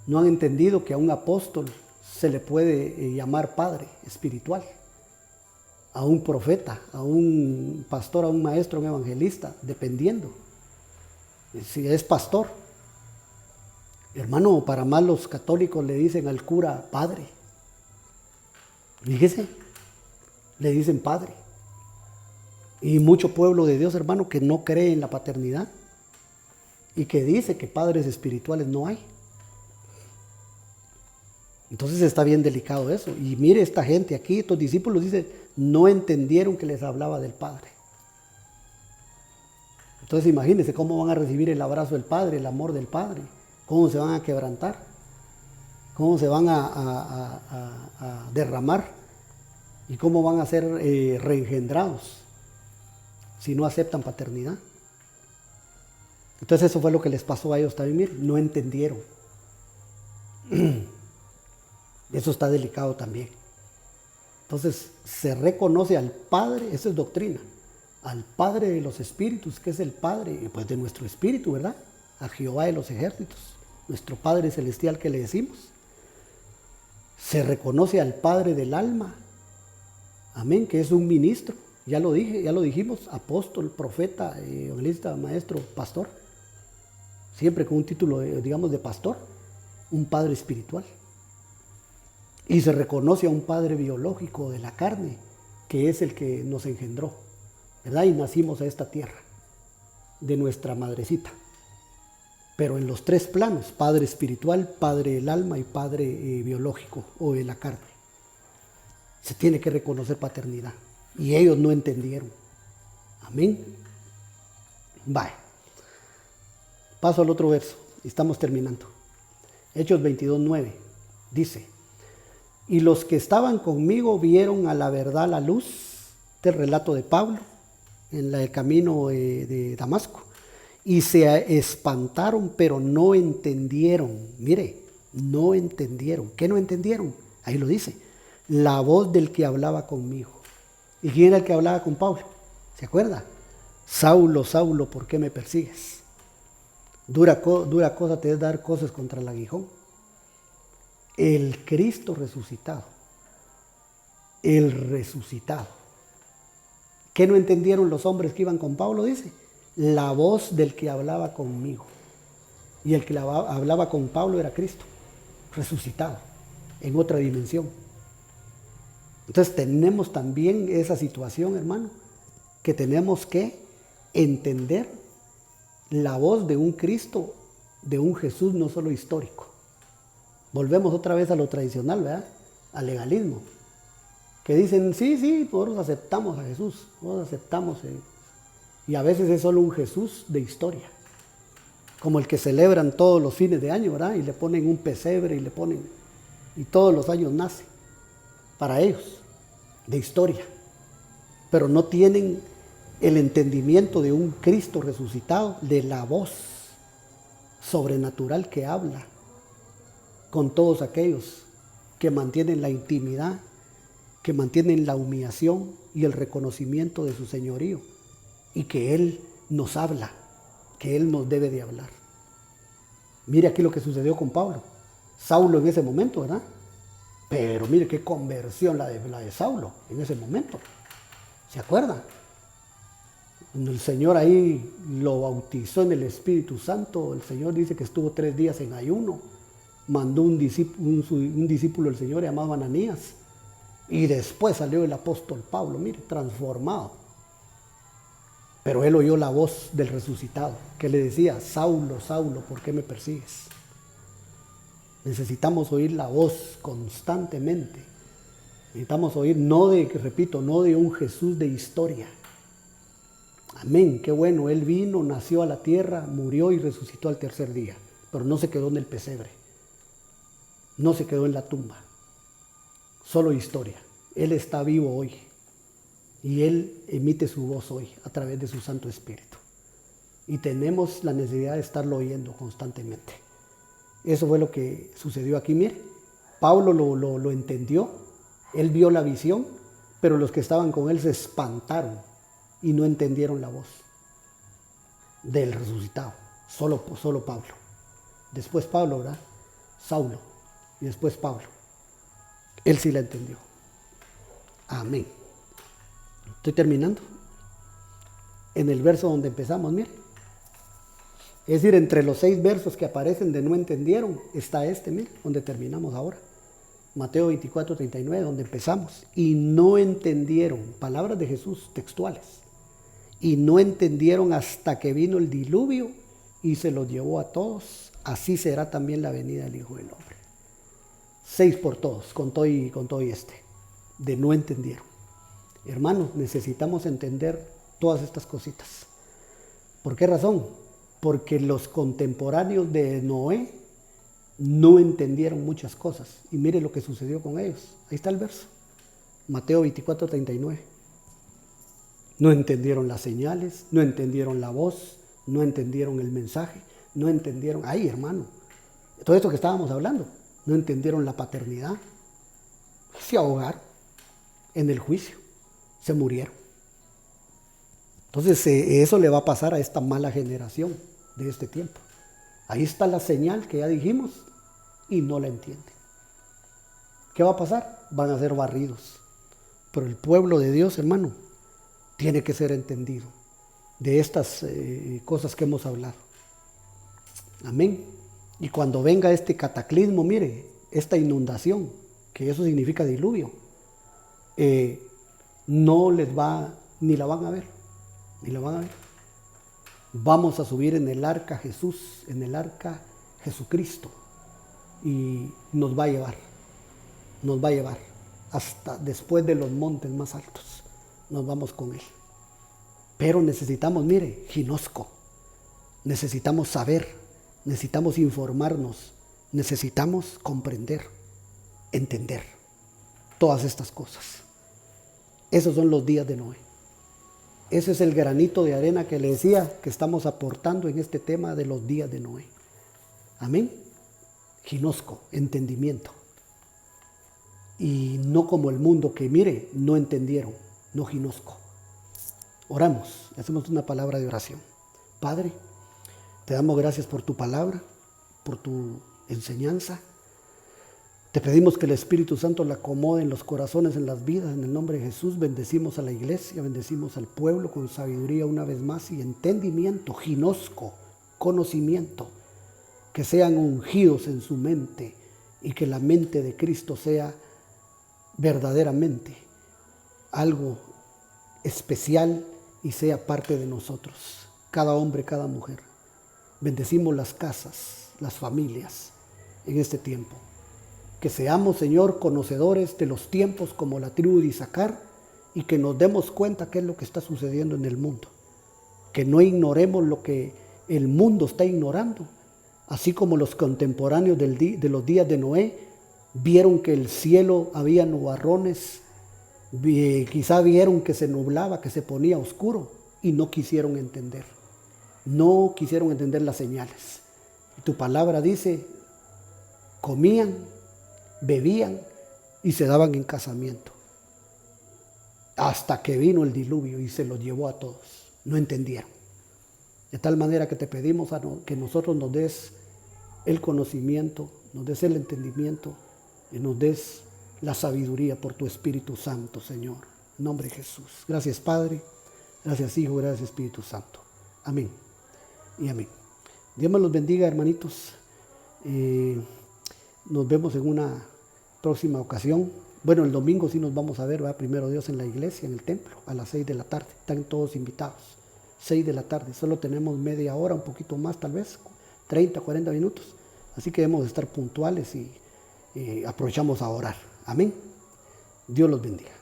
No han entendido que a un apóstol se le puede llamar padre espiritual, a un profeta, a un pastor, a un maestro, a un evangelista, dependiendo. Si es pastor, hermano, para más los católicos le dicen al cura padre. Fíjese, le dicen padre. Y mucho pueblo de Dios, hermano, que no cree en la paternidad y que dice que padres espirituales no hay. Entonces está bien delicado eso. Y mire esta gente aquí, estos discípulos dicen, no entendieron que les hablaba del Padre. Entonces imagínense cómo van a recibir el abrazo del Padre, el amor del Padre, cómo se van a quebrantar, cómo se van a derramar y cómo van a ser reengendrados si no aceptan paternidad. Entonces eso fue lo que les pasó a ellos también, miren, no entendieron. Eso está delicado también. Entonces se reconoce al Padre, eso es doctrina, al Padre de los espíritus, que es el Padre pues de nuestro espíritu, ¿verdad? A Jehová de los ejércitos, nuestro Padre celestial que le decimos. Se reconoce al Padre del alma, amén, que es un ministro, ya lo dije, ya lo dijimos, apóstol, profeta, evangelista, maestro, pastor, siempre con un título, digamos, de pastor, un padre espiritual. Y se reconoce a un padre biológico de la carne, que es el que nos engendró, ¿verdad? Y nacimos a esta tierra, de nuestra madrecita. Pero en los tres planos, padre espiritual, padre del alma y padre biológico o de la carne. Se tiene que reconocer paternidad. Y ellos no entendieron. Amén. Vaya. Paso al otro verso. Estamos terminando. Hechos 22:9. Dice: y los que estaban conmigo vieron a la verdad la luz. Este relato de Pablo en el camino de Damasco. Y se espantaron, pero no entendieron. Mire, no entendieron. ¿Qué no entendieron? Ahí lo dice. La voz del que hablaba conmigo. ¿Y quién era el que hablaba con Pablo? ¿Se acuerda? Saulo, Saulo, ¿por qué me persigues? Dura cosa te es dar cosas contra el aguijón. El Cristo resucitado. El resucitado. ¿Qué no entendieron los hombres que iban con Pablo? Dice, la voz del que hablaba conmigo. Y el que hablaba con Pablo era Cristo, resucitado, en otra dimensión. Entonces tenemos también esa situación, hermano, que tenemos que entender la voz de un Cristo, de un Jesús no solo histórico. Volvemos otra vez a lo tradicional, ¿verdad? Al legalismo. Que dicen, sí, nosotros aceptamos a Jesús, nosotros aceptamos. Y a veces es solo un Jesús de historia. Como el que celebran todos los fines de año, ¿verdad? Y le ponen un pesebre y todos los años nace. Para ellos, de historia. Pero no tienen el entendimiento de un Cristo resucitado, de la voz sobrenatural que habla con todos aquellos que mantienen la intimidad, que mantienen la humillación y el reconocimiento de su señorío, y que Él nos habla, que Él nos debe de hablar. Mire aquí lo que sucedió con Pablo. Saulo en ese momento, ¿verdad? Pero mire qué conversión la de Saulo en ese momento. ¿Se acuerdan? Cuando el Señor ahí lo bautizó en el Espíritu Santo, el Señor dice que estuvo 3 días en ayuno. Mandó un discípulo del Señor llamado Ananías. Y después salió el apóstol Pablo, mire, transformado. Pero él oyó la voz del resucitado, que le decía, Saulo, Saulo, ¿por qué me persigues? Necesitamos oír la voz constantemente. Necesitamos oír, no de un Jesús de historia. Amén, qué bueno, Él vino, nació a la tierra, murió y resucitó al tercer día. Pero no se quedó en el pesebre. No se quedó en la tumba. Solo historia. Él está vivo hoy. Y Él emite su voz hoy a través de su Santo Espíritu. Y tenemos la necesidad de estarlo oyendo constantemente. Eso fue lo que sucedió aquí. Mire, Pablo lo entendió. Él vio la visión, pero los que estaban con él se espantaron y no entendieron la voz del resucitado. Solo Pablo. Después Pablo, ¿verdad? Saulo. Y después Pablo. Él sí la entendió. Amén. Estoy terminando. En el verso donde empezamos, mire. Es decir, entre los 6 versos que aparecen de no entendieron, está mire, donde terminamos ahora. Mateo 24:39, donde empezamos. Y no entendieron, palabras de Jesús textuales. Y no entendieron hasta que vino el diluvio y se los llevó a todos. Así será también la venida del Hijo del Hombre. 6 por todos, con todo y de no entendieron. Hermanos, necesitamos entender todas estas cositas. ¿Por qué razón? Porque los contemporáneos de Noé no entendieron muchas cosas. Y mire lo que sucedió con ellos. Ahí está el verso. Mateo 24:39. No entendieron las señales, no entendieron la voz, no entendieron el mensaje, no entendieron, ay hermano, todo esto que estábamos hablando, no entendieron la paternidad, se ahogaron en el juicio, se murieron. Entonces eso le va a pasar a esta mala generación de este tiempo. Ahí está la señal que ya dijimos y no la entienden. ¿Qué va a pasar? Van a ser barridos. Pero el pueblo de Dios, hermano, tiene que ser entendido de estas cosas que hemos hablado. Amén. Y cuando venga este cataclismo, mire, esta inundación, que eso significa diluvio, no les va, ni la van a ver, ni la van a ver. Vamos a subir en el arca Jesús, en el arca Jesucristo, y nos va a llevar hasta después de los montes más altos, nos vamos con Él. Pero necesitamos, mire, ginosco, necesitamos saber, necesitamos informarnos, necesitamos comprender, entender todas estas cosas. Esos son los días de Noé. Ese es el granito de arena que le decía que estamos aportando en este tema de los días de Noé. Amén. Ginosco, entendimiento. Y no como el mundo que, mire, no entendieron, no ginosco. Oramos, hacemos una palabra de oración. Padre, te damos gracias por tu palabra, por tu enseñanza. Te pedimos que el Espíritu Santo la acomode en los corazones, en las vidas. En el nombre de Jesús bendecimos a la iglesia, bendecimos al pueblo con sabiduría una vez más y entendimiento, ginosco, conocimiento. Que sean ungidos en su mente y que la mente de Cristo sea verdaderamente algo especial y sea parte de nosotros, cada hombre, cada mujer. Bendecimos las casas, las familias en este tiempo. Que seamos, Señor, conocedores de los tiempos como la tribu de Isaacar y que nos demos cuenta qué es lo que está sucediendo en el mundo. Que no ignoremos lo que el mundo está ignorando, así como los contemporáneos de los días de Noé vieron que el cielo había nubarrones, quizá vieron que se nublaba, que se ponía oscuro y no quisieron entender. No quisieron entender las señales. Y tu palabra dice, comían, bebían y se daban en casamiento. Hasta que vino el diluvio y se los llevó a todos. No entendieron. De tal manera que te pedimos que nosotros nos des el conocimiento, nos des el entendimiento y nos des la sabiduría por tu Espíritu Santo, Señor. En nombre de Jesús. Gracias, Padre. Gracias, Hijo. Gracias, Espíritu Santo. Amén y amén. Dios me los bendiga, hermanitos. Nos vemos en una próxima ocasión. Bueno, el domingo sí nos vamos a ver, ¿verdad? Primero Dios en la iglesia, en el templo, a las 6 de la tarde. Están todos invitados. 6 de la tarde. Solo tenemos media hora, un poquito más tal vez, 30, 40 minutos. Así que debemos estar puntuales y aprovechamos a orar. Amén. Dios los bendiga.